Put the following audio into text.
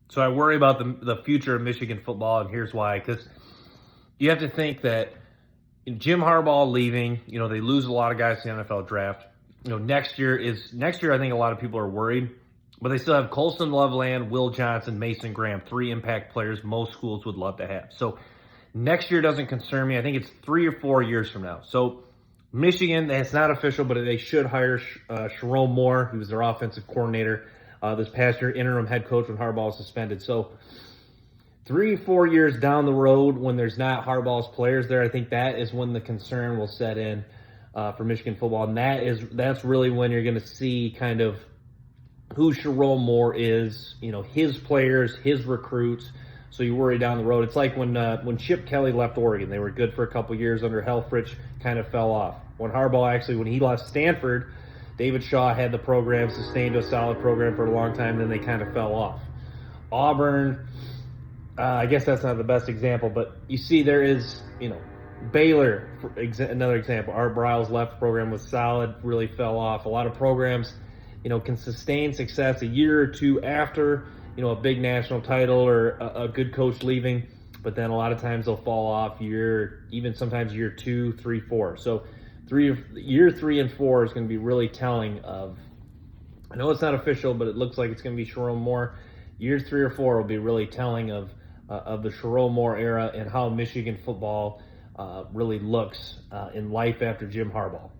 So I worry about the future of Michigan football, and here's why. Because you have to think that Jim Harbaugh leaving, they lose a lot of guys to the NFL draft. Next year, I think a lot of people are worried, but they still have Colson Loveland, Will Johnson, Mason Graham, three impact players most schools would love to have. So next year doesn't concern me. I think it's 3 or 4 years from now. So Michigan, it's not official, but they should hire Sherrone Moore. He was their offensive coordinator this past year, interim head coach when Harbaugh was suspended. So 3 or 4 years down the road, when there's not Harbaugh's players there, I think that is when the concern will set in for Michigan football, and that's really when you're going to see kind of who Sherrone Moore is, his players, his recruits. So you worry down the road. It's like when Chip Kelly left Oregon. They were good for a couple years under Helfrich, kind of fell off. When he left Stanford, David Shaw had the program, sustained a solid program for a long time, then they kind of fell off. Auburn, I guess that's not the best example, but you see there is, Baylor, another example. Art Briles left, the program was solid, really fell off. A lot of programs, can sustain success a year or two after, a big national title or a good coach leaving, but then a lot of times they'll fall off sometimes year 2, 3, 4. So year 3 and 4 is going to be really telling of, I know it's not official, but it looks like it's going to be Sherrone Moore. Year 3 or 4 will be really telling of the Sherrone Moore era and how Michigan football really looks in life after Jim Harbaugh.